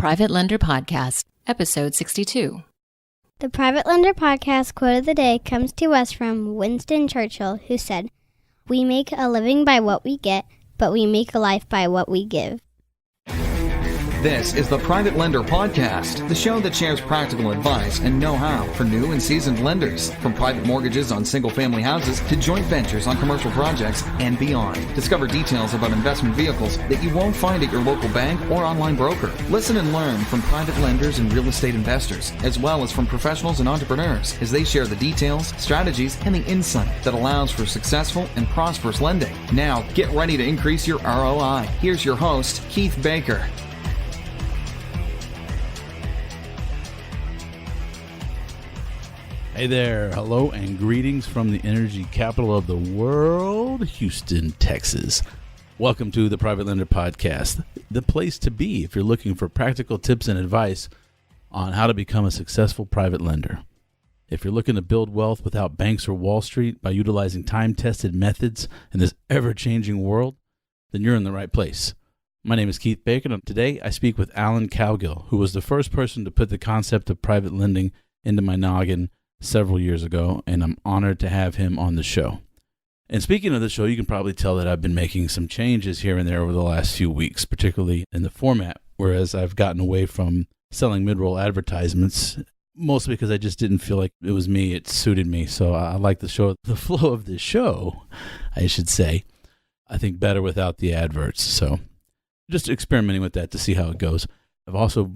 Private Lender Podcast, Episode 62. The Private Lender Podcast quote of the day comes to us from Winston Churchill, who said, "We make a living by what we get, but we make a life by what we give." This is the Private Lender Podcast, the show that shares practical advice and know-how for new and seasoned lenders. From private mortgages on single-family houses to joint ventures on commercial projects and beyond. Discover details about investment vehicles that you won't find at your local bank or online broker. Listen and learn from private lenders and real estate investors, as well as from professionals and entrepreneurs, as they share the details, strategies, and the insight that allows for successful and prosperous lending. Now, get ready to increase your ROI. Here's your host, Keith Baker. Hey there, hello and greetings from the energy capital of the world, Houston, Texas. Welcome to the Private Lender Podcast, the place to be if you're looking for practical tips and advice on how to become a successful private lender. If you're looking to build wealth without banks or Wall Street by utilizing time-tested methods in this ever-changing world, then you're in the right place. My name is Keith Baker, and today I speak with Alan Cowgill, who was the first person to put the concept of private lending into my noggin several years ago, and I'm honored to have him on the show. And speaking of the show, you can probably tell that I've been making some changes here and there over the last few weeks, particularly in the format, whereas I've gotten away from selling mid-roll advertisements, mostly because I just didn't feel like it was me, it suited me. So I like the flow of the show, I should say, I think better without the adverts. So just experimenting with that to see how it goes. I've also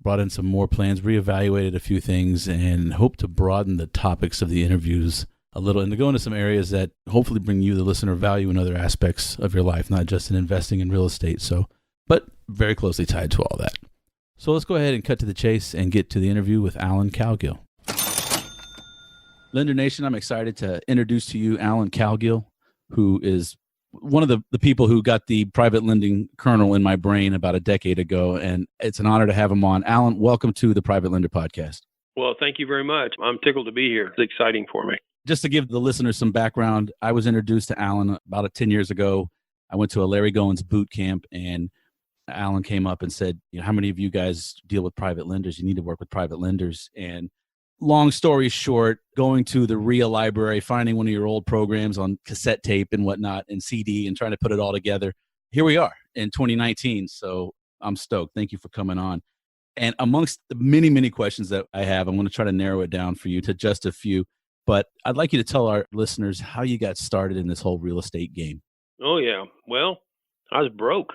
brought in some more plans, reevaluated a few things, and hope to broaden the topics of the interviews a little and to go into some areas that hopefully bring you, the listener, value in other aspects of your life, not just in investing in real estate. So, but very closely tied to all that. So let's go ahead and cut to the chase and get to the interview with Alan Cowgill. Lender Nation, I'm excited to introduce to you Alan Cowgill, who is one of the people who got the private lending kernel in my brain about a decade ago, and it's an honor to have him on. Alan, welcome to the Private Lender Podcast. Well, thank you very much. I'm tickled to be here. It's exciting for me. Just to give the listeners some background, I was introduced to Alan about 10 years ago. I went to a Larry Goins boot camp, and Alan came up and said, how many of you guys deal with private lenders? You need to work with private lenders. And long story short, going to the RIA library, finding one of your old programs on cassette tape and whatnot and CD and trying to put it all together. Here we are in 2019. So I'm stoked. Thank you for coming on. And amongst the many, many questions that I have, I'm going to try to narrow it down for you to just a few. But I'd like you to tell our listeners how you got started in this whole real estate game. Oh, yeah. Well, I was broke.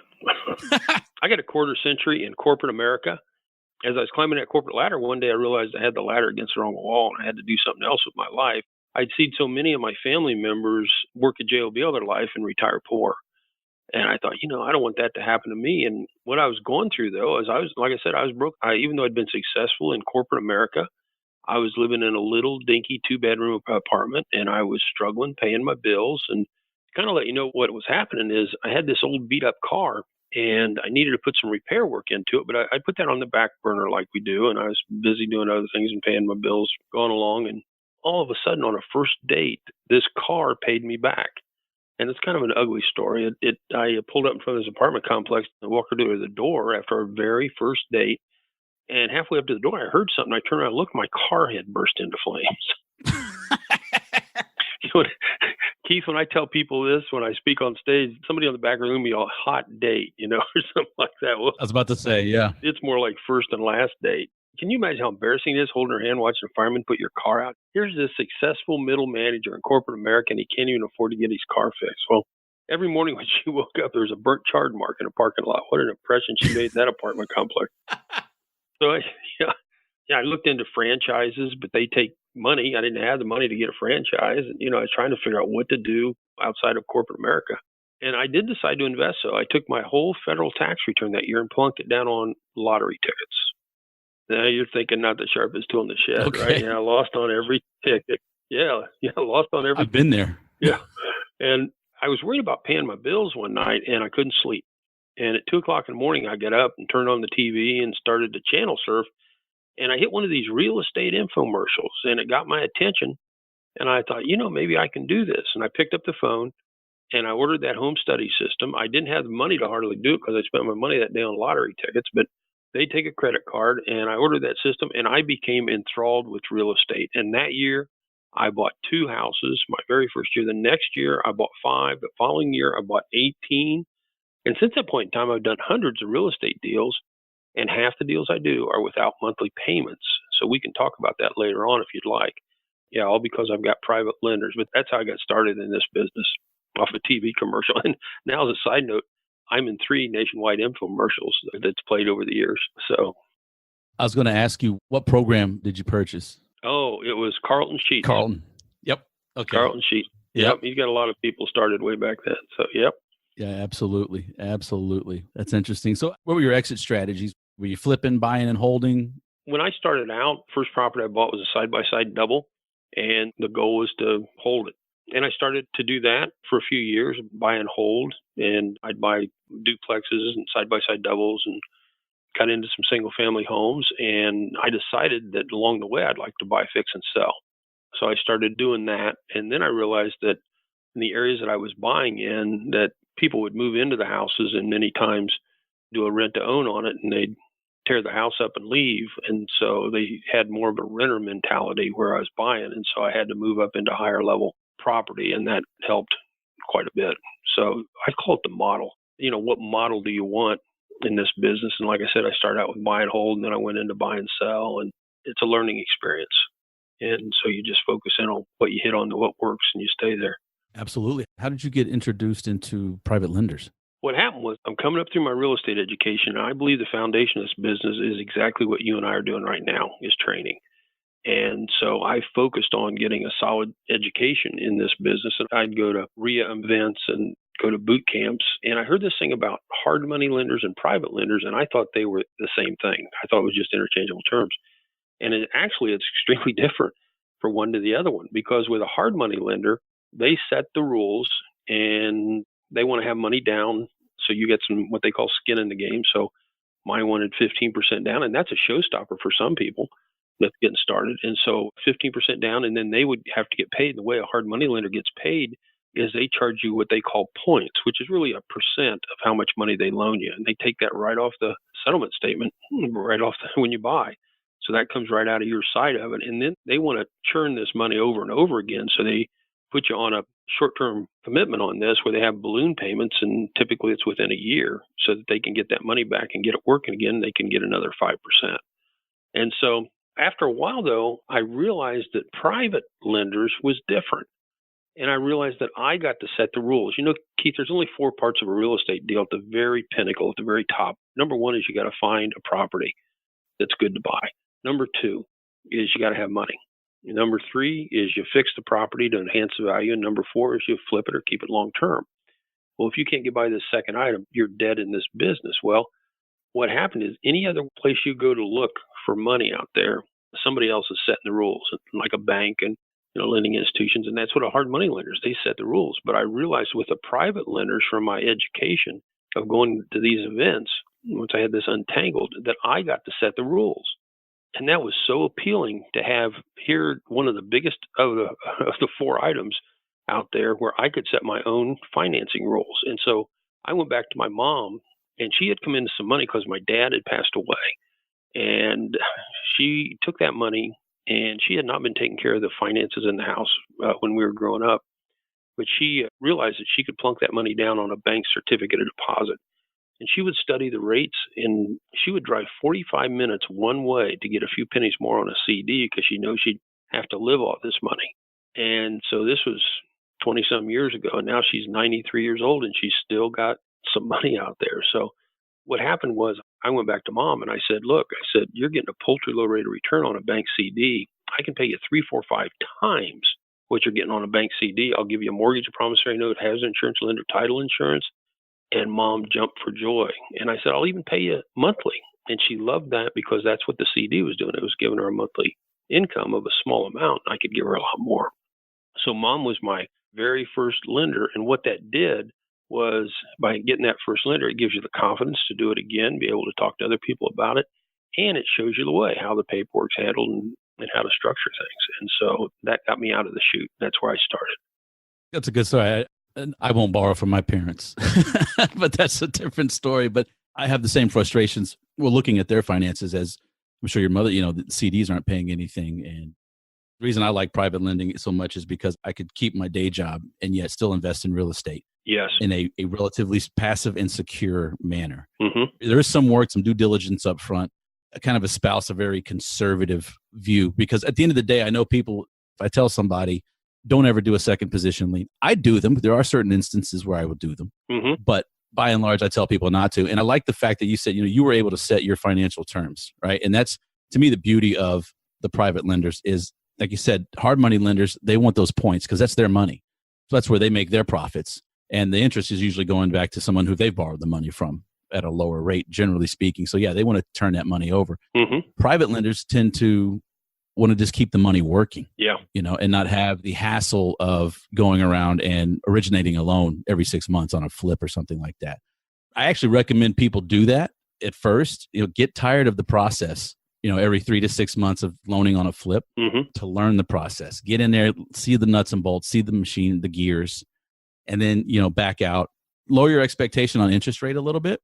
I got a quarter century in corporate America. As I was climbing that corporate ladder, one day I realized I had the ladder against the wrong wall and I had to do something else with my life. I'd seen so many of my family members work a job all their life and retire poor. And I thought, I don't want that to happen to me. And what I was going through, though, is I was broke. Even though I'd been successful in corporate America, I was living in a little dinky 2-bedroom apartment and I was struggling paying my bills. And to kind of let you know what was happening is I had this old beat up car. And I needed to put some repair work into it, but I put that on the back burner like we do. And I was busy doing other things and paying my bills, going along. And all of a sudden on a first date, this car paid me back. And it's kind of an ugly story. I pulled up in front of this apartment complex and walked her to the door after our very first date. And halfway up to the door, I heard something. I turned around and looked, my car had burst into flames. Keith, when I tell people this, when I speak on stage, somebody on the back room be all hot date, or something like that. Well, I was about to say, yeah. It's more like first and last date. Can you imagine how embarrassing it is holding her hand, watching a fireman put your car out? Here's this successful middle manager in corporate America, and he can't even afford to get his car fixed. Well, every morning when she woke up, there was a burnt charred mark in a parking lot. What an impression she made in that apartment complex. So, I looked into franchises, but they take money. I didn't have the money to get a franchise. And, I was trying to figure out what to do outside of corporate America. And I did decide to invest. So I took my whole federal tax return that year and plunked it down on lottery tickets. Now you're thinking not the sharpest tool in the shed, okay. Right? Yeah, I lost on every ticket. Yeah, lost on every. I've been there. Yeah. And I was worried about paying my bills one night and I couldn't sleep. And at 2:00 in the morning, I got up and turned on the TV and started to channel surf. And I hit one of these real estate infomercials and it got my attention. And I thought, maybe I can do this. And I picked up the phone and I ordered that home study system. I didn't have the money to hardly do it because I spent my money that day on lottery tickets, but they take a credit card, and I ordered that system, and I became enthralled with real estate. And that year, I bought 2 houses, my very first year. The next year, I bought 5. The following year, I bought 18. And since that point in time, I've done hundreds of real estate deals, and half the deals I do are without monthly payments. So we can talk about that later on if you'd like. Yeah, all because I've got private lenders. But that's how I got started in this business, off a TV commercial. And now, as a side note, I'm in 3 nationwide infomercials that's played over the years. So I was going to ask you, what program did you purchase? Oh, it was Carlton Sheets. Carlton. Yep. Okay. Carlton Sheets. Yep. He's got a lot of people started way back then. So, yep. Yeah, absolutely. Absolutely. That's interesting. So what were your exit strategies? Were you flipping, buying, and holding? When I started out, first property I bought was a side-by-side double, and the goal was to hold it. And I started to do that for a few years, buy and hold, and I'd buy duplexes and side-by-side doubles and got into some single-family homes. And I decided that along the way, I'd like to buy, fix, and sell. So I started doing that, and then I realized that in the areas that I was buying in, that people would move into the houses and many times do a rent-to-own on it, and they'd tear the house up and leave. And so they had more of a renter mentality where I was buying. And so I had to move up into higher level property, and that helped quite a bit. So I call it the model. You know, what model do you want in this business? And like I said, I started out with buy and hold, and then I went into buy and sell, and it's a learning experience. And so you just focus in on what you hit on, what works, and you stay there. Absolutely. How did you get introduced into private lenders? What happened was I'm coming up through my real estate education, and I believe the foundation of this business is exactly what you and I are doing right now, is training. And so I focused on getting a solid education in this business. And I'd go to RIA events and go to boot camps. And I heard this thing about hard money lenders and private lenders, and I thought they were the same thing. I thought it was just interchangeable terms. And it's extremely different for one to the other one, because with a hard money lender, they set the rules and they want to have money down. So you get some, what they call skin in the game. So mine wanted 15% down, and that's a showstopper for some people that's getting started. And so 15% down, and then they would have to get paid. The way a hard money lender gets paid is they charge you what they call points, which is really a percent of how much money they loan you. And they take that right off the settlement statement, right off when you buy. So that comes right out of your side of it. And then they want to churn this money over and over again. So they put you on a short-term commitment on this where they have balloon payments, and typically it's within a year, so that they can get that money back and get it working again. They can get another 5%. And so after a while, though, I realized that private lenders was different. And I realized that I got to set the rules. You know, Keith, there's only 4 parts of a real estate deal at the very pinnacle, at the very top. Number 1 is you got to find a property that's good to buy. Number 2 is you got to have money. Number 3 is you fix the property to enhance the value. And number 4 is you flip it or keep it long term. Well, if you can't get by this second item, you're dead in this business. Well, what happened is any other place you go to look for money out there, somebody else is setting the rules, like a bank and lending institutions. And that's what a hard money lenders, they set the rules. But I realized with the private lenders, from my education of going to these events, once I had this untangled, that I got to set the rules. And that was so appealing to have here one of the biggest of the 4 items out there where I could set my own financing rules. And so I went back to my mom, and she had come into some money because my dad had passed away. And she took that money, and she had not been taking care of the finances in the house when we were growing up. But she realized that she could plunk that money down on a bank certificate of deposit. And she would study the rates, and she would drive 45 minutes one way to get a few pennies more on a CD because she knows she'd have to live off this money. And so this was 20-some years ago, and now she's 93 years old, and she's still got some money out there. So what happened was I went back to Mom, and I said, look, you're getting a paltry low rate of return on a bank CD. I can pay you 3, 4, 5 times what you're getting on a bank CD. I'll give you a mortgage, a promissory note, hazard insurance, lender title insurance. And Mom jumped for joy. And I said, I'll even pay you monthly. And she loved that because that's what the CD was doing. It was giving her a monthly income of a small amount. I could give her a lot more. So Mom was my very first lender. And what that did was, by getting that first lender, it gives you the confidence to do it again, be able to talk to other people about it. And it shows you the way, how the paperwork's handled and how to structure things. And so that got me out of the chute. That's where I started. That's a good story. I won't borrow from my parents, but that's a different story. But I have the same frustrations. We're looking at their finances as I'm sure your mother, the CDs aren't paying anything. And the reason I like private lending so much is because I could keep my day job and yet still invest in real estate. Yes. In a relatively passive and secure manner. Mm-hmm. There is some work, some due diligence up front. I kind of espouse a very conservative view because at the end of the day, I know people, if I tell somebody, don't ever do a second position lien, I do them. There are certain instances where I would do them. Mm-hmm. But by and large, I tell people not to. And I like the fact that you said, you were able to set your financial terms, right? And that's, to me, the beauty of the private lenders is, like you said, hard money lenders, they want those points because that's their money. So that's where they make their profits. And the interest is usually going back to someone who they've borrowed the money from at a lower rate, generally speaking. So yeah, they want to turn that money over. Mm-hmm. Private lenders tend to want to just keep the money working, yeah, and not have the hassle of going around and originating a loan every 6 months on a flip or something like that. I actually recommend people do that at first, get tired of the process, every 3 to 6 months of loaning on a flip to learn the process, get in there, see the nuts and bolts, see the machine, the gears, and then, back out, lower your expectation on interest rate a little bit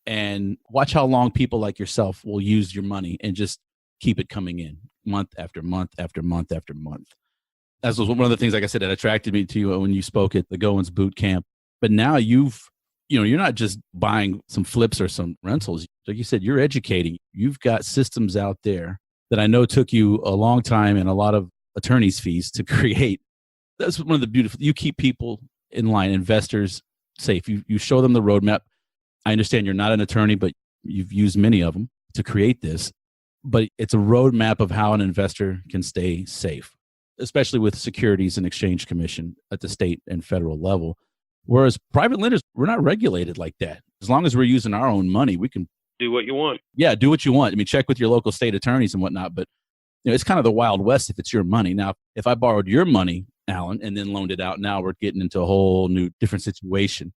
and watch how long people like yourself will use your money and just keep it coming in month after month after month after month. That was one of the things, like I said, that attracted me to you when you spoke at the Goins boot camp. But now you're not just buying some flips or some rentals. Like you said, you're educating. You've got systems out there that I know took you a long time and a lot of attorney's fees to create. That's one of the beautiful, you keep people in line, investors safe. You show them the roadmap. I understand you're not an attorney, but you've used many of them to create this. But it's a roadmap of how an investor can stay safe, especially with Securities and Exchange Commission at the state and federal level. Whereas private lenders, we're not regulated like that. As long as we're using our own money, we can do what you want. Yeah, do what you want. I mean, check with your local state attorneys and whatnot, but it's kind of the Wild West if it's your money. Now, if I borrowed your money, Alan, and then loaned it out, now we're getting into a whole new different situation.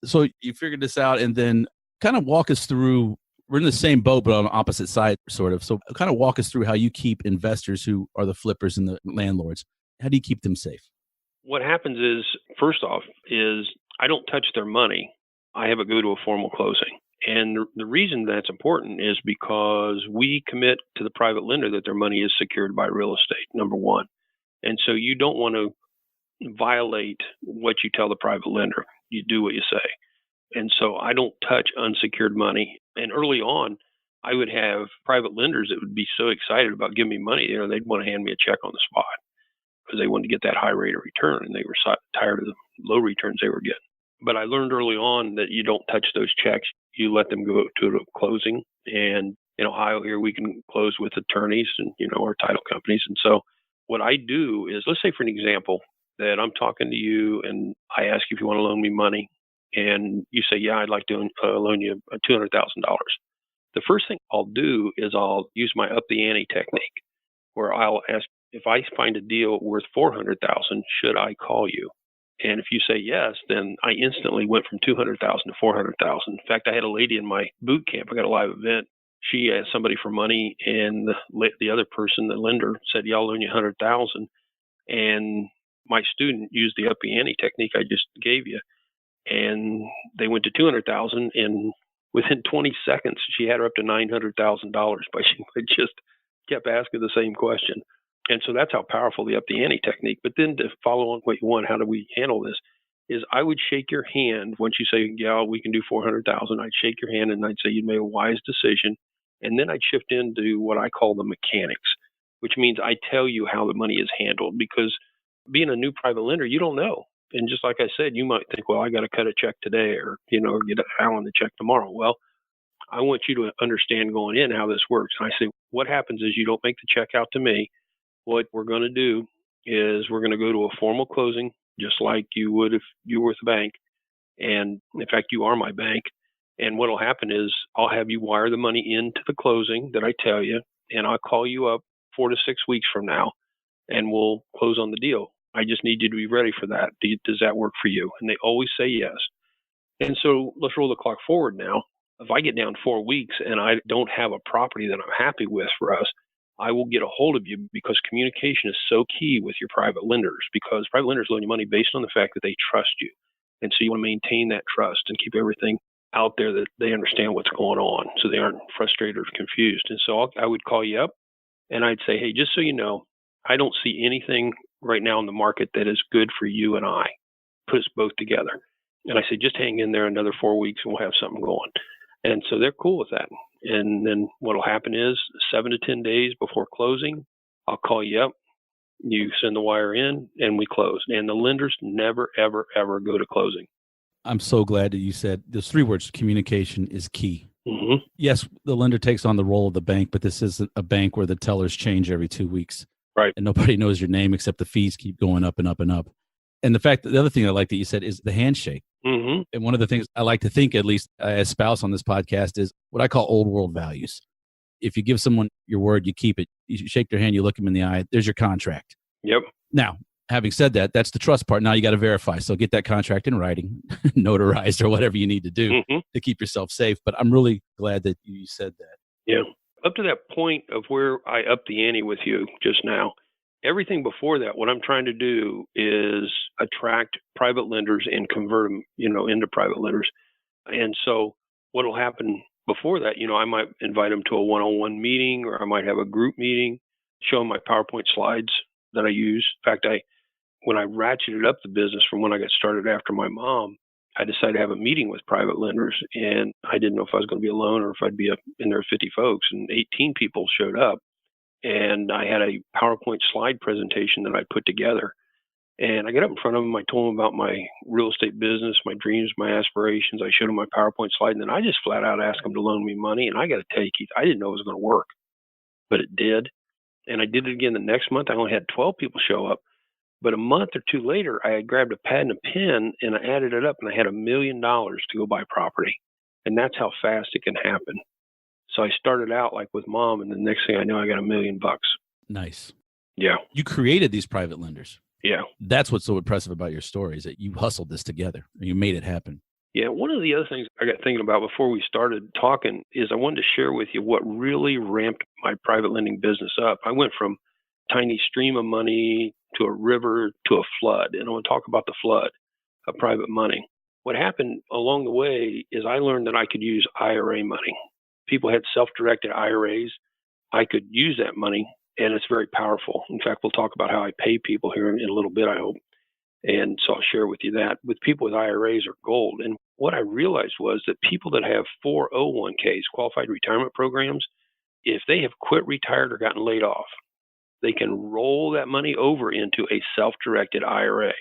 So you figured this out and then kind of walk us through, we're in the same boat, but on opposite sides, sort of. So kind of walk us through how you keep investors who are the flippers and the landlords. How do you keep them safe? What happens is, first off, is I don't touch their money. I have it go to a formal closing. And the reason that's important is because we commit to the private lender that their money is secured by real estate, number one. And so you don't want to violate what you tell the private lender. You do what you say. And so I don't touch unsecured money. And early on, I would have private lenders that would be so excited about giving me money, they'd want to hand me a check on the spot because they wanted to get that high rate of return and they were tired of the low returns they were getting. But I learned early on that you don't touch those checks. You let them go to a closing. And in Ohio here, we can close with attorneys and, our title companies. And so what I do is, let's say for an example, that I'm talking to you and I ask you if you want to loan me money. And you say, yeah, I'd like to loan you $200,000. The first thing I'll do is I'll use my up the ante technique, where I'll ask, if I find a deal worth $400,000, should I call you? And if you say yes, then I instantly went from $200,000 to $400,000. In fact, I had a lady in my boot camp. I got a live event. She asked somebody for money, and the other person, the lender, said, "Yeah, I'll loan you $100,000." And my student used the up the ante technique I just gave you, and they went to $200,000. And within 20 seconds, she had her up to $900,000 by she just kept asking the same question. And so that's how powerful the up the ante technique. But then to follow on what you want, how do we handle this? Is I would shake your hand once you say, yeah, we can do $400,000. I'd shake your hand and I'd say you made a wise decision. And then I'd shift into what I call the mechanics, which means I tell you how the money is handled. Because being a new private lender, you don't know. And just like I said, you might think, well, I got to cut a check today or get Alan a check tomorrow. Well, I want you to understand going in how this works. And I say, what happens is you don't make the check out to me. What we're going to do is we're going to go to a formal closing, just like you would if you were with a bank. And in fact, you are my bank. And what will happen is I'll have you wire the money into the closing that I tell you, and I'll call you up 4 to 6 weeks from now, and we'll close on the deal. I just need you to be ready for that. Does that work for you? And they always say yes. And so let's roll the clock forward now. If I get down 4 weeks and I don't have a property that I'm happy with for us, I will get a hold of you, because communication is so key with your private lenders, because private lenders loan you money based on the fact that they trust you. And so you want to maintain that trust and keep everything out there that they understand what's going on, so they aren't frustrated or confused. And so I would call you up and I'd say, hey, just so you know, I don't see anything right now in the market that is good for you and I. Put us both together. And I say, just hang in there another 4 weeks and we'll have something going. And so they're cool with that. And then what will happen is 7 to 10 days before closing, I'll call you up. You send the wire in and we close. And the lenders never, ever, ever go to closing. I'm so glad that you said those 3 words: communication is key. Mm-hmm. Yes, the lender takes on the role of the bank, but this isn't a bank where the tellers change every 2 weeks. Right. And nobody knows your name except the fees keep going up and up and up. And the other thing I like that you said is the handshake. Mm-hmm. And one of the things I like to think, at least I espouse on this podcast, is what I call old world values. If you give someone your word, you keep it. You shake their hand, you look them in the eye, there's your contract. Yep. Now, having said that, that's the trust part. Now you got to verify. So get that contract in writing, notarized, or whatever you need to do to keep yourself safe. But I'm really glad that you said that. Yeah. Up to that point of where I upped the ante with you just now, everything before that, what I'm trying to do is attract private lenders and convert them, into private lenders. And so what will happen before that, I might invite them to a one-on-one meeting, or I might have a group meeting, show them my PowerPoint slides that I use. In fact, when I ratcheted up the business from when I got started after my mom, I decided to have a meeting with private lenders, and I didn't know if I was going to be alone or if I'd be up in there 50 folks, and 18 people showed up. And I had a PowerPoint slide presentation that I put together. And I got up in front of them. I told them about my real estate business, my dreams, my aspirations. I showed them my PowerPoint slide. And then I just flat out asked them to loan me money. And I got to tell you, Keith, I didn't know it was going to work, but it did. And I did it again the next month. I only had 12 people show up. But a month or two later, I had grabbed a pad and a pen and I added it up, and I had $1 million to go buy property. And that's how fast it can happen. So I started out like with mom, and the next thing I know, I got $1 million. Nice. Yeah. You created these private lenders. Yeah. That's what's so impressive about your story, is that you hustled this together and you made it happen. Yeah. One of the other things I got thinking about before we started talking is I wanted to share with you what really ramped my private lending business up. I went from a tiny stream of money to a river to a flood. And I want to talk about the flood of private money. What happened along the way is I learned that I could use IRA money. People had self-directed IRAs. I could use that money, and it's very powerful. In fact, we'll talk about how I pay people here in a little bit, I hope. And so I'll share with you that. With people with IRAs are gold. And what I realized was that people that have 401ks, qualified retirement programs, if they have quit, retired, or gotten laid off, they can roll that money over into a self-directed IRA.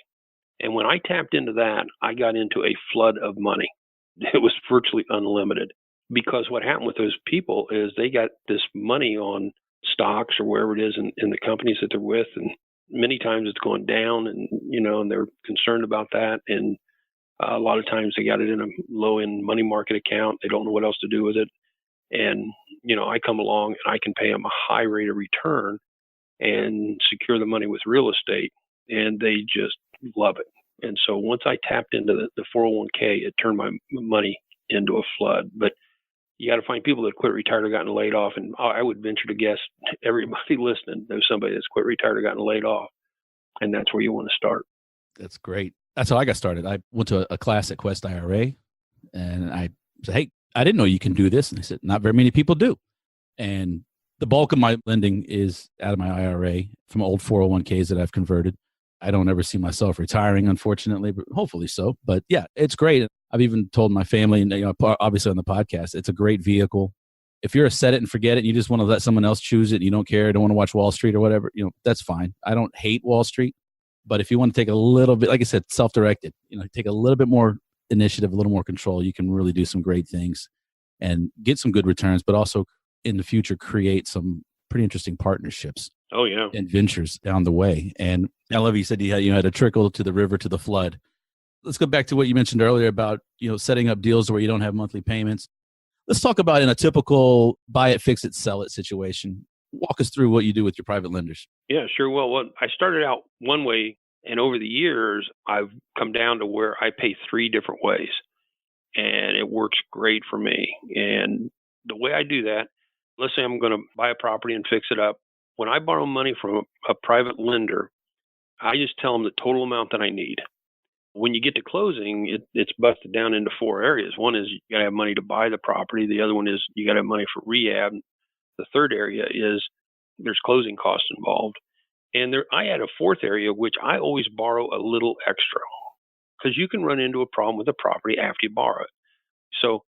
And when I tapped into that, I got into a flood of money. It was virtually unlimited. Because what happened with those people is they got this money on stocks or wherever it is in the companies that they're with. And many times it's going down, and, and they're concerned about that. And a lot of times they got it in a low-end money market account. They don't know what else to do with it. And, I come along and I can pay them a high rate of return and secure the money with real estate. And they just love it. And so once I tapped into the 401k, it turned my money into a flood. But you got to find people that quit, retired, or gotten laid off. And I would venture to guess everybody listening knows somebody that's quit, retired, or gotten laid off. And that's where you want to start. That's great. That's how I got started. I went to a class at Quest IRA, and I said, hey, I didn't know you can do this. And they said, not very many people do. And the bulk of my lending is out of my IRA from old 401ks that I've converted. I don't ever see myself retiring, unfortunately, but hopefully so. But yeah, it's great. I've even told my family, and obviously on the podcast, it's a great vehicle. If you're a set it and forget it, and you just want to let someone else choose it, and you don't care, don't want to watch Wall Street or whatever, that's fine. I don't hate Wall Street, but if you want to take a little bit, like I said, self-directed, take a little bit more initiative, a little more control, you can really do some great things and get some good returns, but also in the future create some pretty interesting partnerships. Oh, yeah. And ventures down the way. And I love you said you had a trickle to the river to the flood. Let's go back to what you mentioned earlier about, setting up deals where you don't have monthly payments. Let's talk about in a typical buy it, fix it, sell it situation. Walk us through what you do with your private lenders. Yeah, sure. Well, I started out one way, and over the years, I've come down to where I pay 3 different ways, and it works great for me. And the way I do that, let's say I'm going to buy a property and fix it up. When I borrow money from a private lender, I just tell them the total amount that I need. When you get to closing, it's busted down into 4 areas. One is you got to have money to buy the property. The other one is you got to have money for rehab. The third area is there's closing costs involved. And I add a fourth area, which I always borrow a little extra because you can run into a problem with a property after you borrow it. So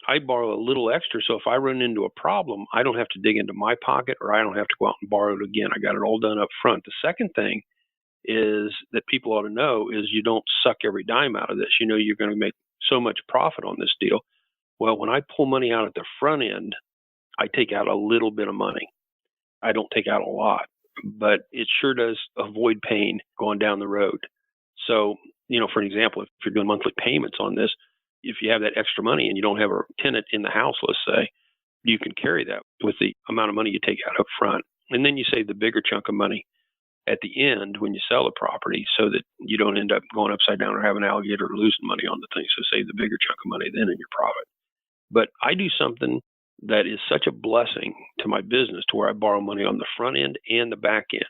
I borrow a little extra. So if I run into a problem, I don't have to dig into my pocket or I don't have to go out and borrow it again. I got it all done up front. The second thing is that people ought to know is you don't suck every dime out of this. You know you're going to make so much profit on this deal. Well, when I pull money out at the front end, I take out a little bit of money. I don't take out a lot, but it sure does avoid pain going down the road. So, for an example, if you're doing monthly payments on this, if you have that extra money and you don't have a tenant in the house, let's say, you can carry that with the amount of money you take out up front. And then you save the bigger chunk of money at the end when you sell the property so that you don't end up going upside down or having an alligator or losing money on the thing. So save the bigger chunk of money then in your profit. But I do something that is such a blessing to my business to where I borrow money on the front end and the back end.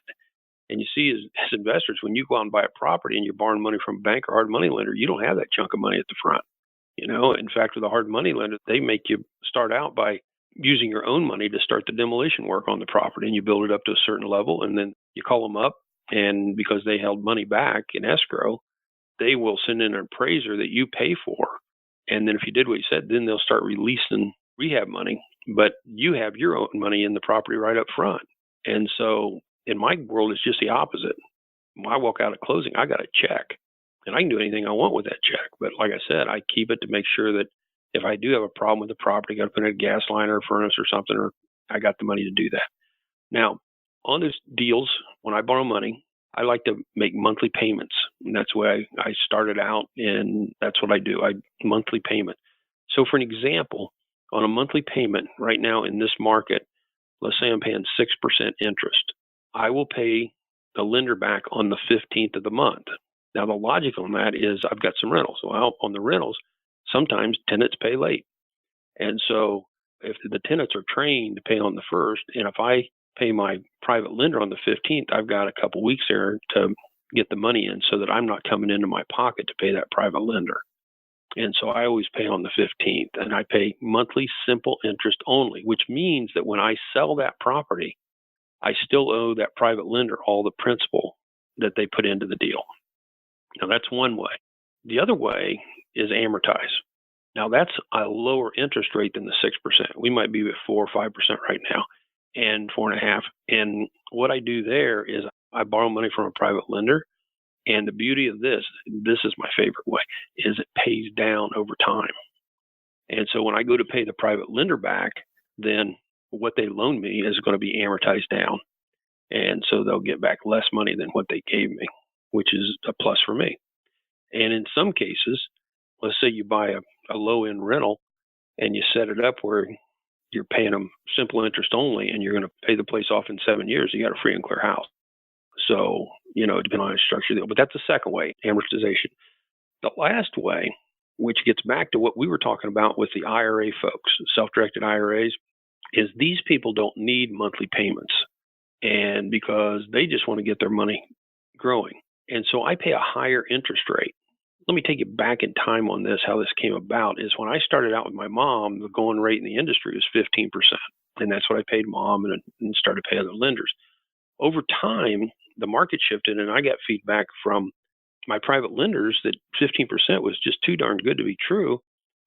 And you see, as investors, when you go out and buy a property and you're borrowing money from a bank or hard money lender, you don't have that chunk of money at the front. In fact, with a hard money lender, they make you start out by using your own money to start the demolition work on the property, and you build it up to a certain level, and then you call them up, and because they held money back in escrow, they will send in an appraiser that you pay for. And then if you did what you said, then they'll start releasing rehab money, but you have your own money in the property right up front. And so in my world, it's just the opposite. When I walk out at closing, I got a check, and I can do anything I want with that check. But like I said, I keep it to make sure that if I do have a problem with the property, got to put in a gas line or a furnace or something, or I got the money to do that. Now, on those deals, when I borrow money, I like to make monthly payments. And that's the way I started out, and that's what I do. Monthly payment. So for an example, on a monthly payment right now in this market, let's say I'm paying 6% interest. I will pay the lender back on the 15th of the month. Now, the logic on that is I've got some rentals. Well, on the rentals, sometimes tenants pay late. And so if the tenants are trained to pay on the 1st, and if I pay my private lender on the 15th, I've got a couple weeks there to get the money in so that I'm not coming into my pocket to pay that private lender. And so I always pay on the 15th, and I pay monthly simple interest only, which means that when I sell that property, I still owe that private lender all the principal that they put into the deal. Now, that's one way. The other way is amortize. Now, that's a lower interest rate than the 6%. We might be at 4 or 5% right now, and 4.5%. And what I do there is I borrow money from a private lender. And the beauty of this is my favorite way, is it pays down over time. And so when I go to pay the private lender back, then what they loan me is going to be amortized down. And so they'll get back less money than what they gave me, which is a plus for me. And in some cases, let's say you buy a low-end rental and you set it up where you're paying them simple interest only and you're going to pay the place off in 7 years, you got a free and clear house. So, depending on the structure, but that's the second way, amortization. The last way, which gets back to what we were talking about with the IRA folks, self-directed IRAs, is these people don't need monthly payments, and because they just want to get their money growing. And so I pay a higher interest rate. Let me take you back in time on this, how this came about, is when I started out with my mom, the going rate in the industry was 15%. And that's what I paid mom and started to pay other lenders. Over time, the market shifted, and I got feedback from my private lenders that 15% was just too darn good to be true.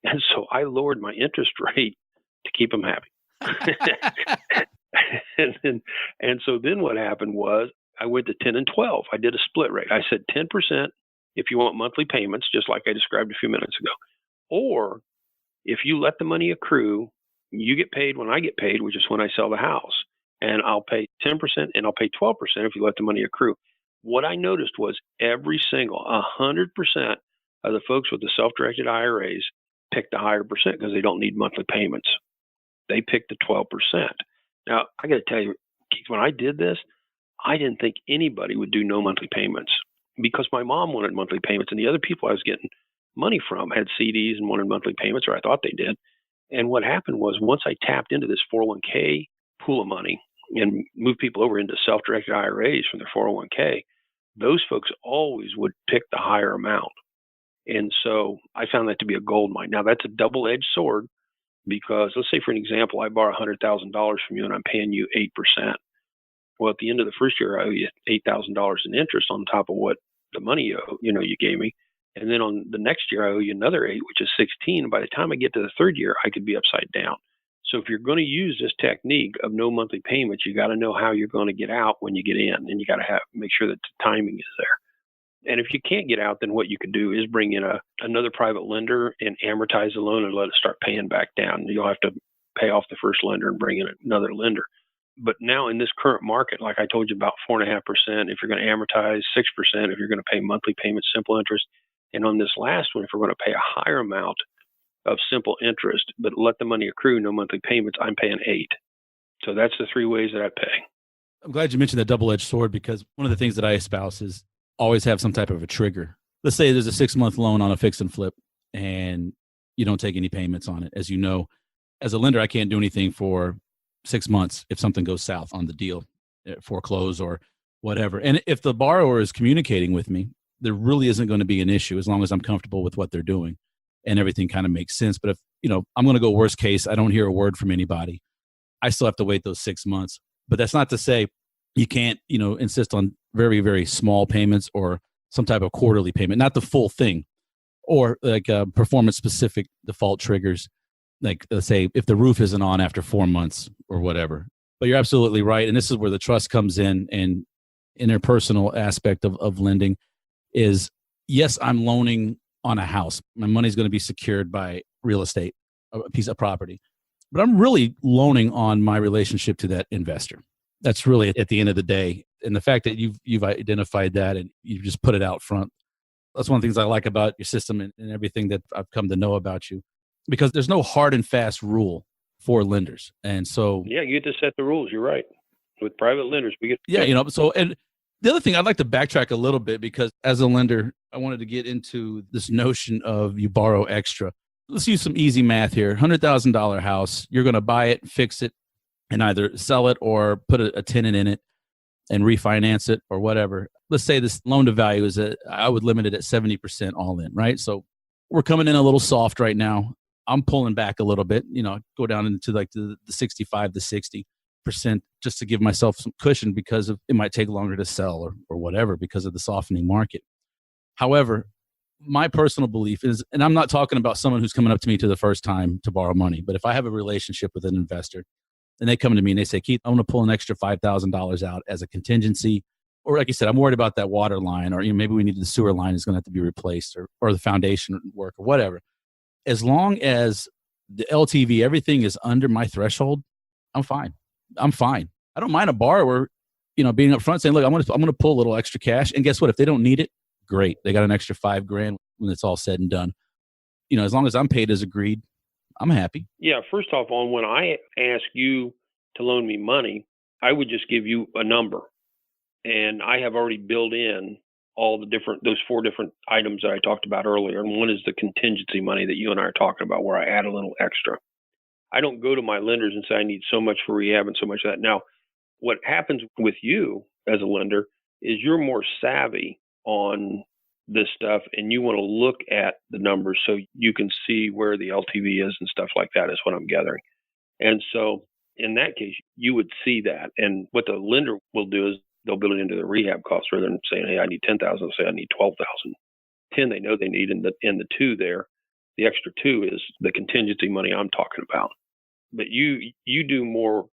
And so I lowered my interest rate to keep them happy. and so then what happened was I went to 10 and 12. I did a split rate. I said 10% if you want monthly payments, just like I described a few minutes ago. Or if you let the money accrue, you get paid when I get paid, which is when I sell the house. And I'll pay 10% and I'll pay 12% if you let the money accrue. What I noticed was every single 100% of the folks with the self-directed IRAs picked a higher percent because they don't need monthly payments. They picked the 12%. Now, I got to tell you, Keith, when I did this, I didn't think anybody would do no monthly payments because my mom wanted monthly payments and the other people I was getting money from had CDs and wanted monthly payments, or I thought they did. And what happened was once I tapped into this 401k pool of money and moved people over into self-directed IRAs from their 401k, those folks always would pick the higher amount. And so I found that to be a gold mine. Now, that's a double-edged sword because let's say, for an example, I borrow $100,000 from you and I'm paying you 8%. Well, at the end of the first year, I owe you $8,000 in interest on top of what the money you gave me. And then on the next year, I owe you another 8, which is 16. And by the time I get to the third year, I could be upside down. So if you're going to use this technique of no monthly payments, you got to know how you're going to get out when you get in, and you got to make sure that the timing is there. And if you can't get out, then what you could do is bring in another private lender and amortize the loan and let it start paying back down. You'll have to pay off the first lender and bring in another lender. But now in this current market, like I told you, about 4.5%, if you're going to amortize, 6% if you're going to pay monthly payments, simple interest. And on this last one, if we're going to pay a higher amount of simple interest, but let the money accrue, no monthly payments, I'm paying 8. So that's the 3 ways that I pay. I'm glad you mentioned that double-edged sword, because one of the things that I espouse is always have some type of a trigger. Let's say there's a 6-month loan on a fix and flip and you don't take any payments on it. As you know, as a lender, I can't do anything for 6 months if something goes south on the deal, foreclose or whatever. And if the borrower is communicating with me, there really isn't going to be an issue as long as I'm comfortable with what they're doing and everything kind of makes sense. But if, I'm going to go worst case, I don't hear a word from anybody, I still have to wait those 6 months. But that's not to say you can't, insist on very, very small payments or some type of quarterly payment, not the full thing, or like performance specific default triggers. Like, let's say if the roof isn't on after 4 months or whatever. But you're absolutely right. And this is where the trust comes in, and interpersonal aspect of lending is, yes, I'm loaning on a house. My money's going to be secured by real estate, a piece of property. But I'm really loaning on my relationship to that investor. That's really at the end of the day. And the fact that you've identified that and you just put it out front. That's one of the things I like about your system and everything that I've come to know about you, because there's no hard and fast rule for lenders. And so, yeah, you get to set the rules. You're right. With private lenders, we get, and the other thing, I'd like to backtrack a little bit, because as a lender, I wanted to get into this notion of you borrow extra. Let's use some easy math here. $100,000 house, you're going to buy it, fix it, and either sell it or put a tenant in it and refinance it or whatever. Let's say this loan to value is I would limit it at 70% all in, right? So we're coming in a little soft right now. I'm pulling back a little bit, go down into like the 65 to 60% just to give myself some cushion, because it might take longer to sell or whatever because of the softening market. However, my personal belief is, and I'm not talking about someone who's coming up to me to the first time to borrow money, but if I have a relationship with an investor and they come to me and they say, Keith, I want to pull an extra $5,000 out as a contingency, or like you said, I'm worried about that water line, or maybe we need the sewer line is going to have to be replaced, or the foundation work or whatever. As long as the LTV, everything is under my threshold, I'm fine. I don't mind a borrower, being up front saying, look, I'm going to pull a little extra cash. And guess what? If they don't need it, great. They got an extra $5,000 when it's all said and done. As long as I'm paid as agreed, I'm happy. Yeah. First off, when I ask you to loan me money, I would just give you a number, and I have already built in all those 4 different items that I talked about earlier. And one is the contingency money that you and I are talking about, where I add a little extra. I don't go to my lenders and say I need so much for rehab and so much of that. Now, what happens with you as a lender is you're more savvy on this stuff, and you want to look at the numbers so you can see where the LTV is and stuff like that, is what I'm gathering. And so in that case, you would see that. And what the lender will do is they'll build it into the rehab costs rather than saying, hey, I need 10,000. They'll say I need 12,000. 10 they know they need, and the 2 there, the extra 2 is the contingency money I'm talking about. But you do more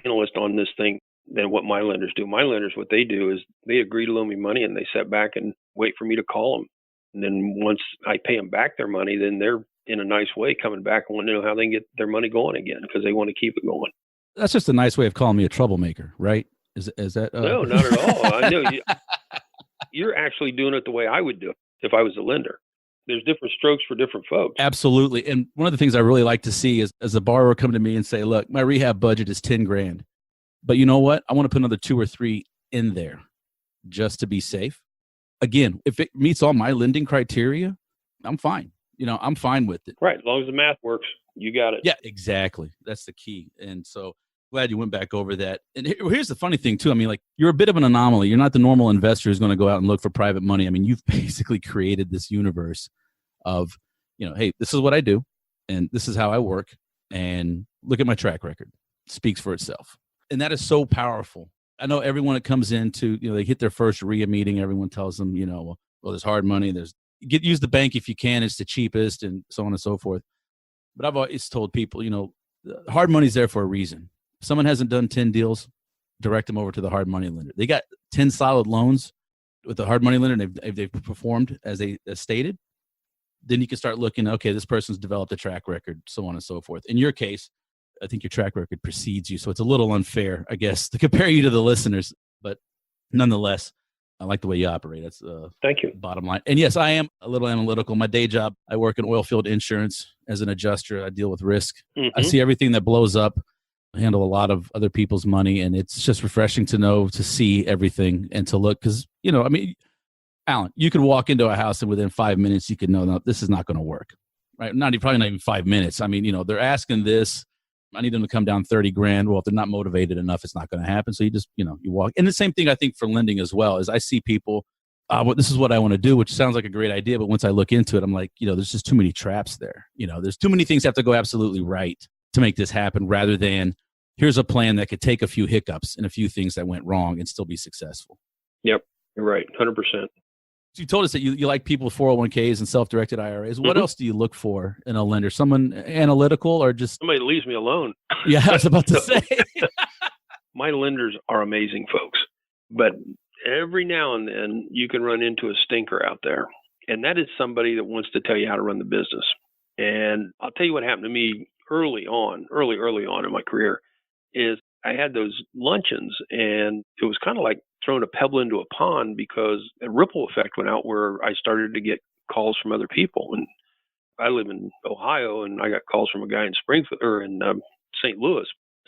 analyst on this thing than what my lenders do. My lenders, what they do is they agree to loan me money, and they sit back and wait for me to call them. And then once I pay them back their money, then they're in a nice way coming back and wanting to know how they can get their money going again, because they want to keep it going. That's just a nice way of calling me a troublemaker, right? Is that? No, not at all. I know you're actually doing it the way I would do it if I was a lender. There's different strokes for different folks. Absolutely. And one of the things I really like to see is, as a borrower come to me and say, look, my rehab budget is $10,000, but you know what? I want to put another 2 or 3 in there just to be safe. Again, if it meets all my lending criteria, I'm fine. I'm fine with it. Right. As long as the math works, you got it. Yeah, exactly. That's the key. And so Glad you went back over that. And here's the funny thing too. I mean, like, you're a bit of an anomaly. You're not the normal investor who's going to go out and look for private money. I mean, you've basically created this universe of, hey, this is what I do and this is how I work. And look at my track record. It speaks for itself. And that is so powerful. I know everyone that comes into, they hit their first RIA meeting. Everyone tells them, well, there's hard money. Use the bank if you can. It's the cheapest and so on and so forth. But I've always told people, hard money's there for a reason. If someone hasn't done 10 deals, direct them over to the hard money lender. They got 10 solid loans with the hard money lender and they've performed as stated. Then you can start looking, okay, this person's developed a track record, so on and so forth. In your case, I think your track record precedes you. So it's a little unfair, I guess, to compare you to the listeners. But nonetheless, I like the way you operate. That's thank you. Bottom line. And yes, I am a little analytical. My day job, I work in oil field insurance as an adjuster. I deal with risk. Mm-hmm. I see everything that blows up. I handle a lot of other people's money. And it's just refreshing to see everything and to look. Because, Alan, you could walk into a house and within 5 minutes, you could know, no, this is not going to work, right? Probably not even 5 minutes. I mean, they're asking this. I need them to come down 30 grand. Well, if they're not motivated enough, it's not going to happen. So you just, you walk. And the same thing I think for lending as well is I see people, this is what I want to do, which sounds like a great idea. But once I look into it, I'm like, there's just too many traps there. There's too many things that have to go absolutely right to make this happen rather than here's a plan that could take a few hiccups and a few things that went wrong and still be successful. Yep. You're right. 100%. You told us that you like people with 401ks and self-directed IRAs. What else do you look for in a lender? Someone analytical or just somebody that leaves me alone? Yeah, I was about to say. My lenders are amazing folks, but every now and then you can run into a stinker out there, and that is somebody that wants to tell you how to run the business. And I'll tell you what happened to me early on in my career is I had those luncheons, and it was kind of like throwing a pebble into a pond because a ripple effect went out where I started to get calls from other people. And I live in Ohio, and I got calls from a guy in Springfield or in St. Louis.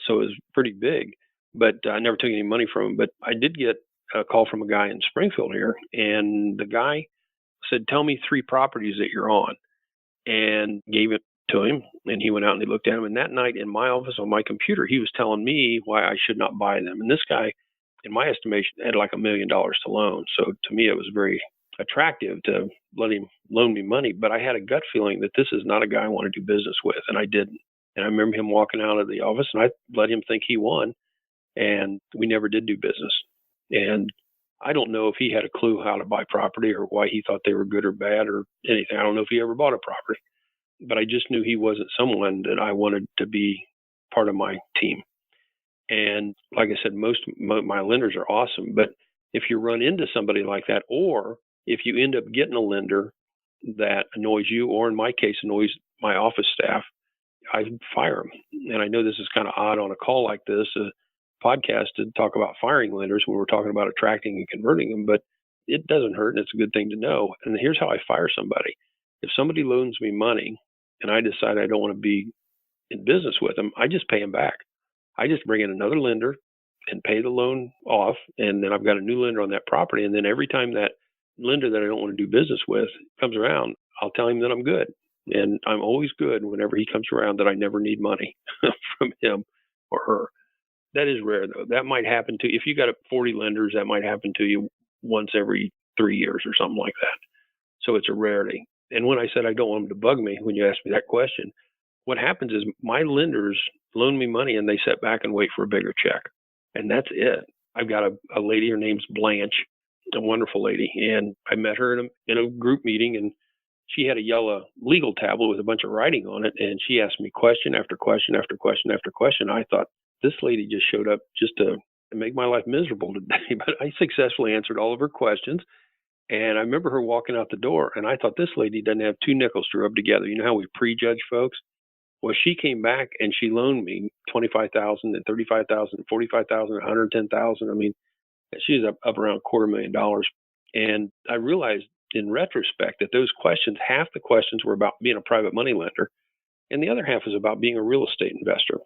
So it was pretty big, but I never took any money from him. But I did get a call from a guy in Springfield here, and the guy said, "Tell me 3 properties that you're on," and gave it to him. And he went out and he looked at them. And that night in my office on my computer, he was telling me why I should not buy them. And this guy, in my estimation, had like $1 million to loan. So to me, it was very attractive to let him loan me money. But I had a gut feeling that this is not a guy I want to do business with. And I didn't. And I remember him walking out of the office, and I let him think he won. And we never did do business. And I don't know if he had a clue how to buy property or why he thought they were good or bad or anything. I don't know if he ever bought a property. But I just knew he wasn't someone that I wanted to be part of my team. And like I said, most of my lenders are awesome. But if you run into somebody like that, or if you end up getting a lender that annoys you, or in my case, annoys my office staff, I fire them. And I know this is kind of odd on a call like this, a podcast, to talk about firing lenders when we're talking about attracting and converting them, but it doesn't hurt, and it's a good thing to know. And here's how I fire somebody. If somebody loans me money and I decide I don't want to be in business with them, I just pay them back. I just bring in another lender and pay the loan off, and then I've got a new lender on that property. And then every time that lender that I don't want to do business with comes around, I'll tell him that I'm good. And I'm always good whenever he comes around, that I never need money from him or her. That is rare, though. That might happen to you. If you got 40 lenders, that might happen to you once every 3 years or something like that. So it's a rarity. And when I said I don't want them to bug me, when you asked me that question, what happens is my lenders loan me money and they sit back and wait for a bigger check. And that's it. I've got a lady, her name's Blanche, a wonderful lady. And I met her in a group meeting, and she had a yellow legal tablet with a bunch of writing on it. And she asked me question after question after question after question. I thought, this lady just showed up just to make my life miserable today. But I successfully answered all of her questions. And I remember her walking out the door, and I thought, this lady doesn't have 2 nickels to rub together. You know how we prejudge folks? Well, she came back and she loaned me $25,000 and $35,000, $45,000, $110,000. I mean, she was up around $250,000. And I realized in retrospect that those questions, half the questions were about being a private money lender, and the other half was about being a real estate investor.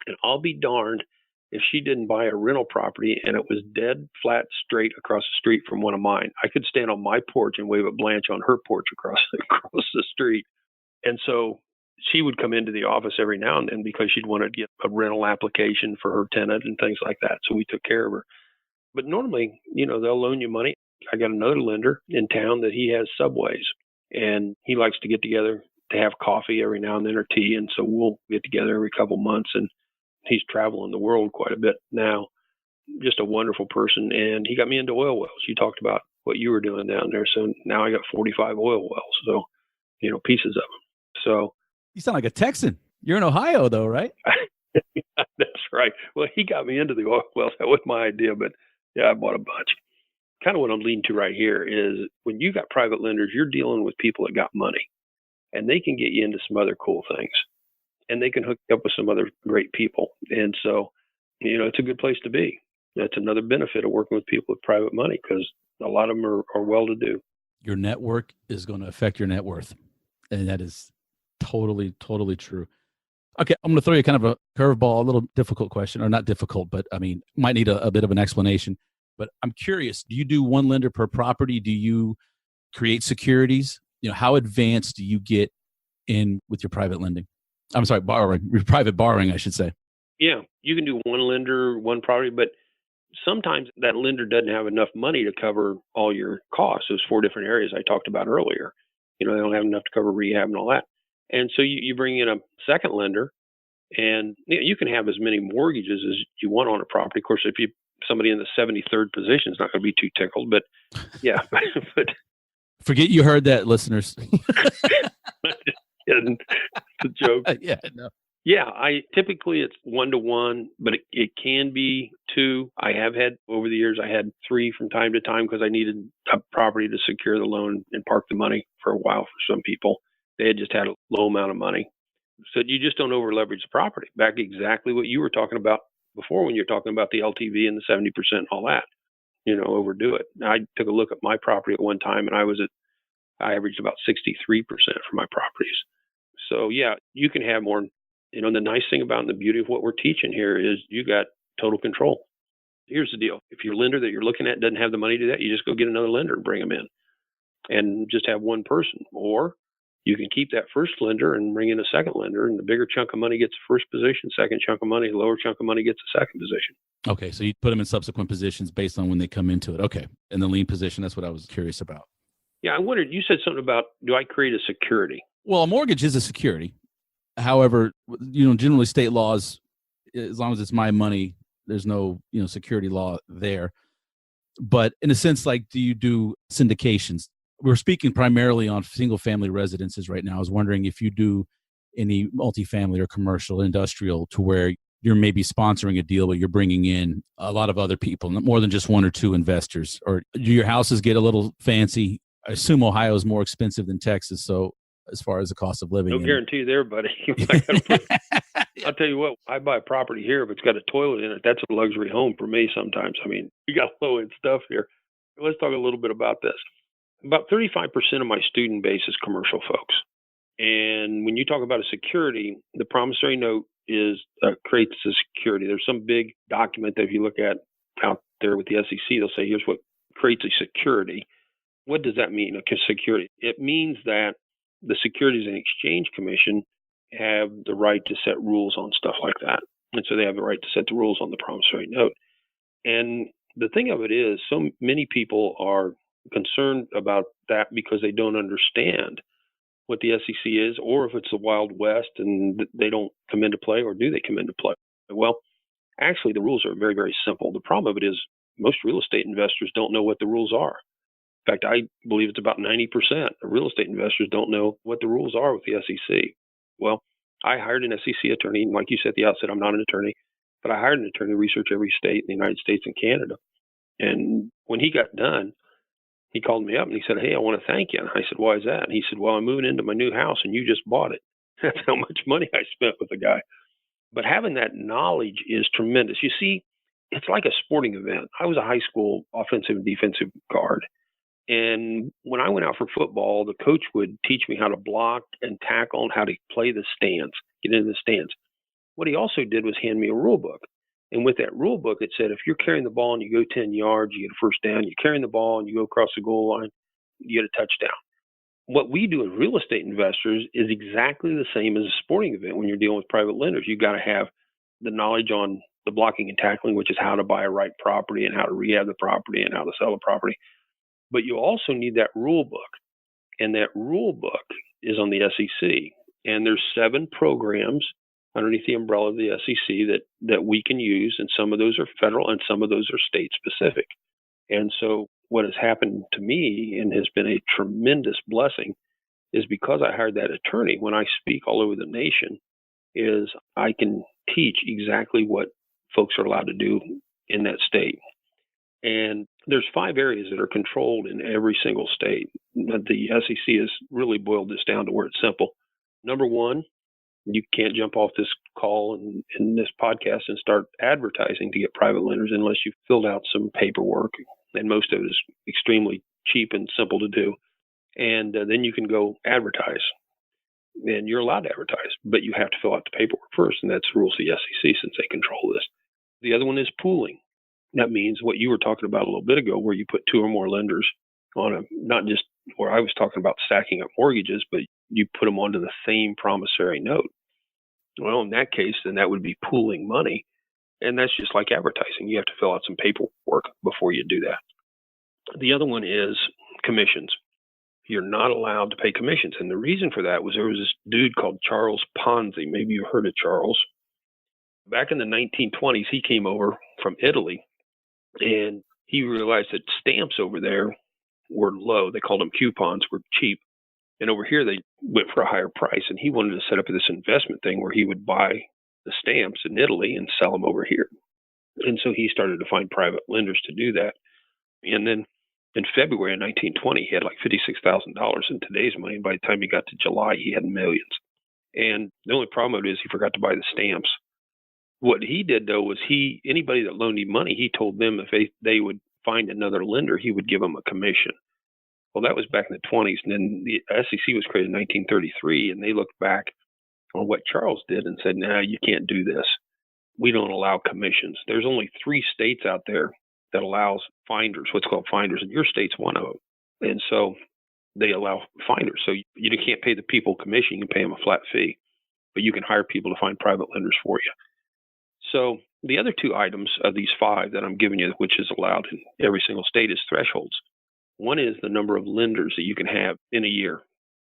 And I'll be darned if she didn't buy a rental property and it was dead flat straight across the street from one of mine. I could stand on my porch and wave at Blanche on her porch across the street. And so she would come into the office every now and then because she'd want to get a rental application for her tenant and things like that. So we took care of her. But normally, they'll loan you money. I got another lender in town that he has Subways, and he likes to get together to have coffee every now and then or tea. And so we'll get together every couple months, and he's traveling the world quite a bit now. Just a wonderful person. And he got me into oil wells. You talked about what you were doing down there. So now I got 45 oil wells. So, pieces of them. So you sound like a Texan. You're in Ohio though, right? That's right. Well, he got me into the oil wells. That was my idea, but yeah, I bought a bunch. Kind of what I'm leading to right here is when you got private lenders, you're dealing with people that got money, and they can get you into some other cool things, and they can hook you up with some other great people. And so, it's a good place to be. That's another benefit of working with people with private money, because a lot of them are well-to-do. Your network is going to affect your net worth, and that is totally, totally true. Okay, I'm going to throw you kind of a curveball, a little difficult question, or not difficult, but might need a bit of an explanation. But I'm curious, do you do one lender per property? Do you create securities? How advanced do you get in with your private lending? I'm sorry, private borrowing, I should say. Yeah, you can do one lender, one property, but sometimes that lender doesn't have enough money to cover all your costs. Those 4 different areas I talked about earlier. They don't have enough to cover rehab and all that. And so you bring in a second lender, and you can have as many mortgages as you want on a property. Of course, if somebody in the 73rd position is not going to be too tickled, but yeah. But forget you heard that, listeners. It's a joke. Yeah, no. Yeah, typically it's 1-to-1, but it can be 2. I have had over the years, I had 3 from time to time because I needed a property to secure the loan and park the money for a while for some people. They had just had a low amount of money. So you just don't over leverage the property. Back exactly what you were talking about before when you're talking about the LTV and the 70% and all that, overdo it. I took a look at my property at one time, and I averaged about 63% for my properties. So yeah, you can have more. The nice thing about and the beauty of what we're teaching here is you got total control. Here's the deal. If your lender that you're looking at doesn't have the money to do that, you just go get another lender and bring them in and just have one person. Or you can keep that first lender and bring in a second lender, and the bigger chunk of money gets the first position, second chunk of money, the lower chunk of money gets the second position. Okay, so you put them in subsequent positions based on when they come into it. Okay, in the lien position, that's what I was curious about. Yeah, I wondered, you said something about, do I create a security? Well, a mortgage is a security. However, generally state laws, as long as it's my money, there's no, security law there. But in a sense, like, do you do syndications? We're speaking primarily on single-family residences right now. I was wondering if you do any multifamily or commercial, industrial, to where you're maybe sponsoring a deal, but you're bringing in a lot of other people, more than just 1 or 2 investors. Or do your houses get a little fancy? I assume Ohio is more expensive than Texas, so as far as the cost of living. No guarantee there, buddy. I'll tell you what, I buy a property here, if it's got a toilet in it, that's a luxury home for me sometimes. You got low-end stuff here. Let's talk a little bit about this. About 35% of my student base is commercial folks. And when you talk about a security, the promissory note creates a security. There's some big document that if you look at out there with the SEC, they'll say, here's what creates a security. What does that mean, a security? It means that the Securities and Exchange Commission have the right to set rules on stuff like that. And so they have the right to set the rules on the promissory note. And the thing of it is, so many people are concerned about that because they don't understand what the SEC is, or if it's the Wild West and they don't come into play, or do they come into play? Well, actually, the rules are very, very simple. The problem of it is most real estate investors don't know what the rules are. In fact, I believe it's about 90% of real estate investors don't know what the rules are with the SEC. Well, I hired an SEC attorney. And like you said at the outset, I'm not an attorney, but I hired an attorney to research every state in the United States and Canada. And when he got done, he called me up and he said, hey, I want to thank you. And I said, why is that? And he said, well, I'm moving into my new house and you just bought it. That's how much money I spent with the guy. But having that knowledge is tremendous. You see, it's like a sporting event. I was a high school offensive and defensive guard. And when I went out for football, the coach would teach me how to block and tackle and how to play the stands, get into the stands. What he also did was hand me a rule book. And with that rule book, it said, if you're carrying the ball and you go 10 yards, you get a first down. You're carrying the ball and you go across the goal line, you get a touchdown. what we do as real estate investors is exactly the same as a sporting event. When you're dealing with private lenders, you've got to have the knowledge on the blocking and tackling, which is how to buy a right property and how to rehab the property and how to sell the property. But you also need that rule book. And that rule book is on the SEC. And there's 7 programs underneath the umbrella of the SEC that we can use. And some of those are federal and some of those are state specific. And so what has happened to me and has been a tremendous blessing is because I hired that attorney, when I speak all over the nation, is I can teach exactly what folks are allowed to do in that state. And there's 5 areas that are controlled in every single state. The SEC has really boiled this down to where it's simple. Number 1, you can't jump off this call and in this podcast and start advertising to get private lenders unless you've filled out some paperwork. And most of it is extremely cheap and simple to do. And then you can go advertise. And you're allowed to advertise, but you have to fill out the paperwork first. And that's the rules of the SEC since they control this. The other one is pooling. That means what you were talking about a little bit ago, where you put 2 or more lenders on not just where I was talking about stacking up mortgages, but you put them onto the same promissory note. Well, in that case, then that would be pooling money. And that's just like advertising. You have to fill out some paperwork before you do that. The other one is commissions. You're not allowed to pay commissions. And the reason for that was there was this dude called Charles Ponzi. Maybe you heard of Charles. Back in the 1920s, he came over from Italy, and he realized that stamps over there were low. They called them coupons, were cheap. And over here, they went for a higher price. And he wanted to set up this investment thing where he would buy the stamps in Italy and sell them over here. And so he started to find private lenders to do that. And then in February of 1920, he had like $56,000 in today's money. And by the time he got to July, he had millions. And the only problem with it is he forgot to buy the stamps. What he did, though, was anybody that loaned him money, he told them if they would find another lender, he would give them a commission. Well, that was back in the 20s. And then the SEC was created in 1933, and they looked back on what Charles did and said, no, you can't do this. We don't allow commissions. There's only 3 states out there that allows finders, what's called finders, and your state's one of them. And so they allow finders. So you can't pay the people commission. You can pay them a flat fee, but you can hire people to find private lenders for you. So the other 2 items of these 5 that I'm giving you, which is allowed in every single state, is thresholds. One is the number of lenders that you can have in a year.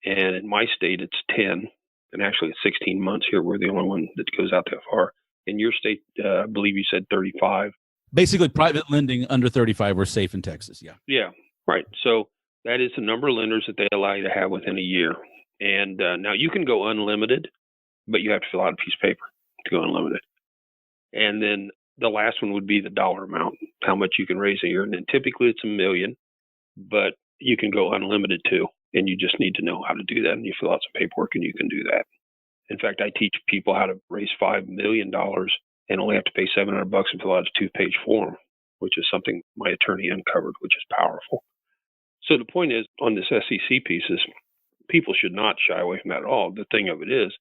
And in my state, it's 10. And actually, it's 16 months here. We're the only one that goes out that far. In your state, I believe you said 35. Basically, private lending under 35, we're safe in Texas. Yeah. Yeah, right. So that is the number of lenders that they allow you to have within a year. And now you can go unlimited, but you have to fill out a piece of paper to go unlimited. And then the last one would be the dollar amount, how much you can raise a year. And then typically it's $1 million, but you can go unlimited too. And you just need to know how to do that. And you fill out some paperwork and you can do that. In fact, I teach people how to raise $5 million and only have to pay $700 and fill out a 2-page form, which is something my attorney uncovered, which is powerful. So the point is, on this SEC piece is people should not shy away from that at all. The thing of it is,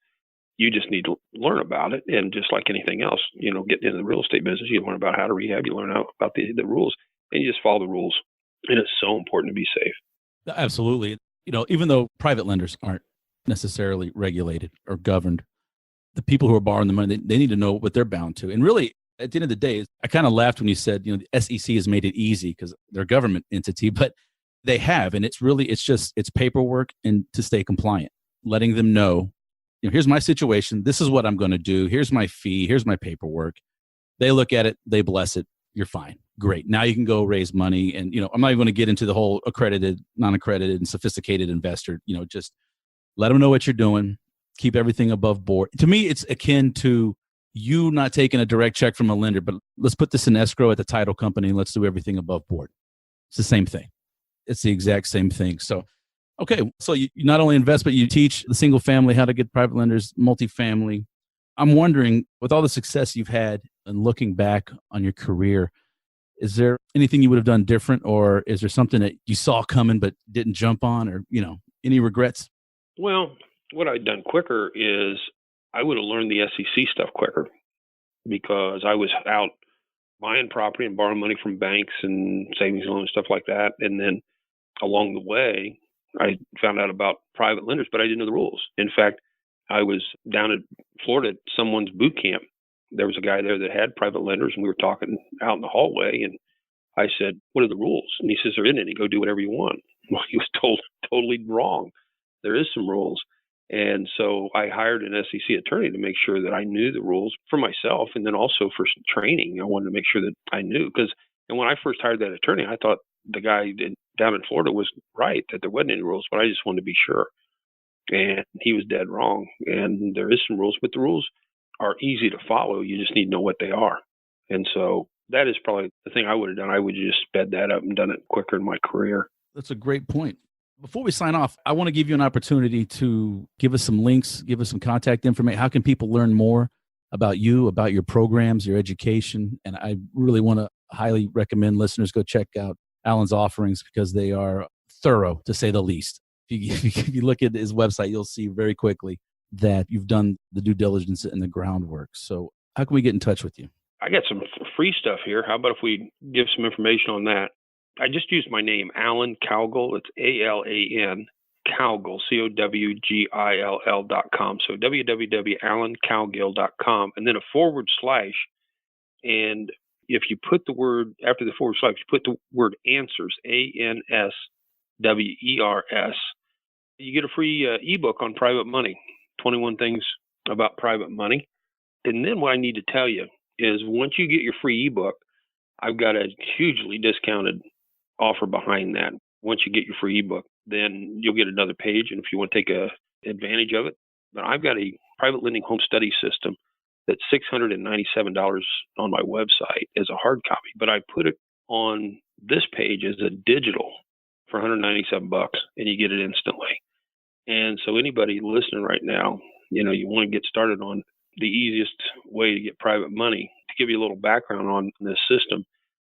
you just need to learn about it. And just like anything else, getting into the real estate business, you learn about how to rehab, you learn about the rules, and you just follow the rules. And it's so important to be safe. Absolutely. Even though private lenders aren't necessarily regulated or governed, the people who are borrowing the money, they need to know what they're bound to. And really, at the end of the day, I kind of laughed when you said, the SEC has made it easy because they're a government entity, but they have. And it's paperwork and to stay compliant, letting them know, here's my situation. This is what I'm going to do. Here's my fee. Here's my paperwork. They look at it. They bless it. You're fine. Great. Now you can go raise money. And, I'm not even going to get into the whole accredited, non-accredited, and sophisticated investor. Just let them know what you're doing. Keep everything above board. To me, it's akin to you not taking a direct check from a lender, but let's put this in escrow at the title company and let's do everything above board. It's the same thing. It's the exact same thing. So, okay. So you not only invest, but you teach the single family how to get private lenders, multifamily. I'm wondering, with all the success you've had and looking back on your career, is there anything you would have done different, or is there something that you saw coming but didn't jump on, or, any regrets? Well, what I'd done quicker is I would have learned the SEC stuff quicker because I was out buying property and borrowing money from banks and savings loans, stuff like that. And then along the way, I found out about private lenders, but I didn't know the rules. In fact, I was down in Florida at someone's boot camp. There was a guy there that had private lenders, and we were talking out in the hallway, and I said, "What are the rules?" And he says, "There isn't any. Go do whatever you want." Well, he was told totally wrong. There is some rules. And so I hired an SEC attorney to make sure that I knew the rules for myself, and then also for some training. I wanted to make sure that I knew, and when I first hired that attorney, I thought the guy down in Florida was right, that there wasn't any rules, but I just wanted to be sure. And he was dead wrong. And there is some rules, but the rules are easy to follow. You just need to know what they are. And so that is probably the thing I would have done. I would have just sped that up and done it quicker in my career. That's a great point. Before we sign off, I want to give you an opportunity to give us some links, give us some contact information. How can people learn more about you, about your programs, your education? And I really want to highly recommend listeners go check out Alan's offerings because they are thorough, to say the least. If you look at his website, you'll see very quickly that you've done the due diligence and the groundwork. So how can we get in touch with you? I got some free stuff here. How about if we give some information on that? I just used my name, Alan Cowgill. It's ALAN, Cowgill, COWGILL.com. So www.alancowgill.com, and then a /. And if you put the word, after the /, you put the word answers, ANSWERS, you get a free ebook on private money, 21 things about private money. And then what I need to tell you is once you get your free ebook, I've got a hugely discounted offer behind that. Once you get your free ebook, then you'll get another page. And if you want to take advantage of it, but I've got a private lending home study system that's $697 on my website as a hard copy, but I put it on this page as a digital for $197, and you get it instantly. And so anybody listening right now, you want to get started on the easiest way to get private money. To give you a little background on this system,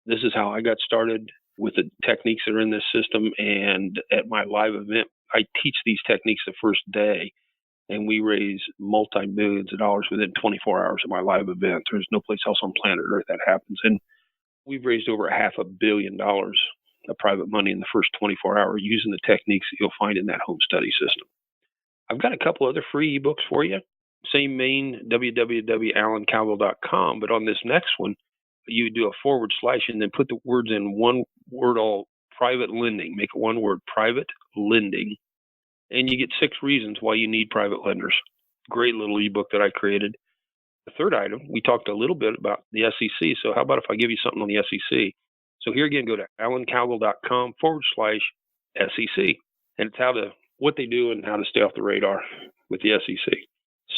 this is how I got started with the techniques that are in this system. And at my live event, I teach these techniques the first day, and we raise multi-millions of dollars within 24 hours of my live event. There's no place else on planet Earth that happens. And we've raised over $500 million of private money in the first 24 hours using the techniques that you'll find in that home study system. I've got a couple other free ebooks for you. Same main, www.alancowgill.com, but on this next one, you do a / and then put the words in one word, all private lending. Make it one word, private lending. And you get 6 reasons why you need private lenders. Great little ebook that I created. The third item, we talked a little bit about the SEC. So how about if I give you something on the SEC? So here again, go to alancowgill.com / SEC. And it's what they do and how to stay off the radar with the SEC.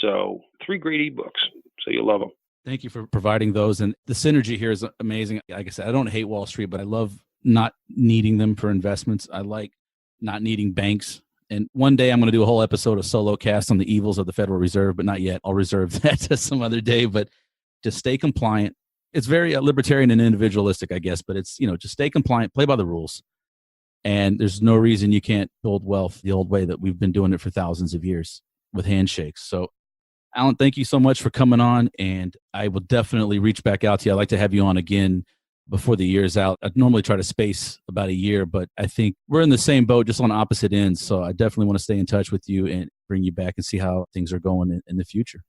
So 3 great ebooks. So you'll love them. Thank you for providing those. And the synergy here is amazing. Like I said, I don't hate Wall Street, but I love not needing them for investments. I like not needing banks. And one day I'm going to do a whole episode of Solo Cast on the evils of the Federal Reserve, but not yet. I'll reserve that to some other day. But just stay compliant. It's very libertarian and individualistic, I guess, but it's, just stay compliant, play by the rules. And there's no reason you can't build wealth the old way that we've been doing it for thousands of years with handshakes. So Alan, thank you so much for coming on, and I will definitely reach back out to you. I'd like to have you on again before the year's out. I'd normally try to space about a year, but I think we're in the same boat, just on opposite ends. So I definitely want to stay in touch with you and bring you back and see how things are going in the future.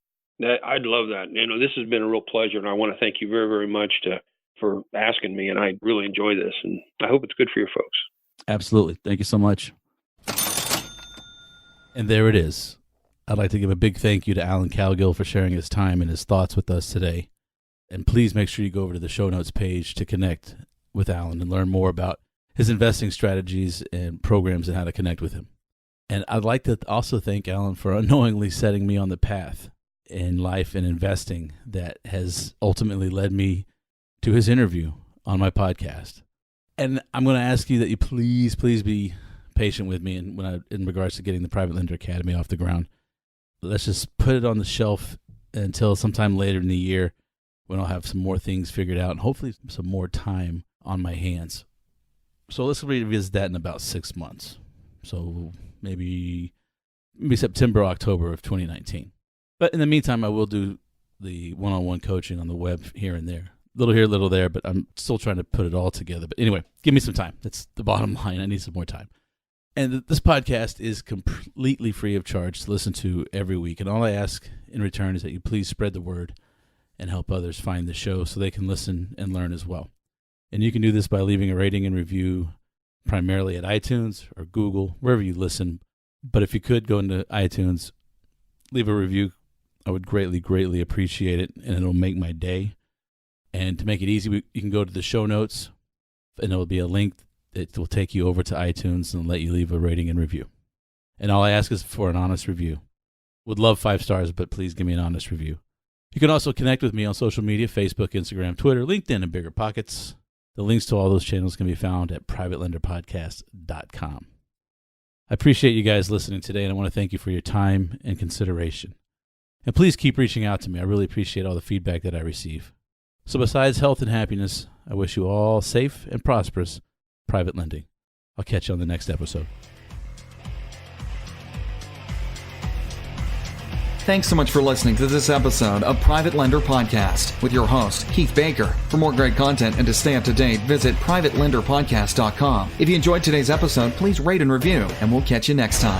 I'd love that. This has been a real pleasure, and I want to thank you very, very much for asking me, and I really enjoy this, and I hope it's good for your folks. Absolutely. Thank you so much. And there it is. I'd like to give a big thank you to Alan Cowgill for sharing his time and his thoughts with us today. And please make sure you go over to the show notes page to connect with Alan and learn more about his investing strategies and programs and how to connect with him. And I'd like to also thank Alan for unknowingly setting me on the path in life and investing that has ultimately led me to his interview on my podcast. And I'm going to ask you that you please be patient with me in regards to getting the Private Lender Academy off the ground. Let's just put it on the shelf until sometime later in the year when I'll have some more things figured out and hopefully some more time on my hands. So let's revisit that in about 6 months. So maybe September, October of 2019. But in the meantime, I will do the one-on-one coaching on the web here and there. Little here, little there, but I'm still trying to put it all together. But anyway, give me some time. That's the bottom line. I need some more time. And this podcast is completely free of charge to listen to every week. And all I ask in return is that you please spread the word and help others find the show so they can listen and learn as well. And you can do this by leaving a rating and review primarily at iTunes or Google, wherever you listen. But if you could go into iTunes, leave a review, I would greatly, greatly appreciate it, and it'll make my day. And to make it easy, you can go to the show notes, and there will be a link that will take you over to iTunes and let you leave a rating and review. And all I ask is for an honest review. Would love 5 stars, but please give me an honest review. You can also connect with me on social media, Facebook, Instagram, Twitter, LinkedIn, and Bigger Pockets. The links to all those channels can be found at privatelenderpodcast.com. I appreciate you guys listening today, and I want to thank you for your time and consideration. And please keep reaching out to me. I really appreciate all the feedback that I receive. So besides health and happiness, I wish you all safe and prosperous private lending. I'll catch you on the next episode. Thanks so much for listening to this episode of Private Lender Podcast with your host, Keith Baker. For more great content and to stay up to date, visit privatelenderpodcast.com. If you enjoyed today's episode, please rate and review, and we'll catch you next time.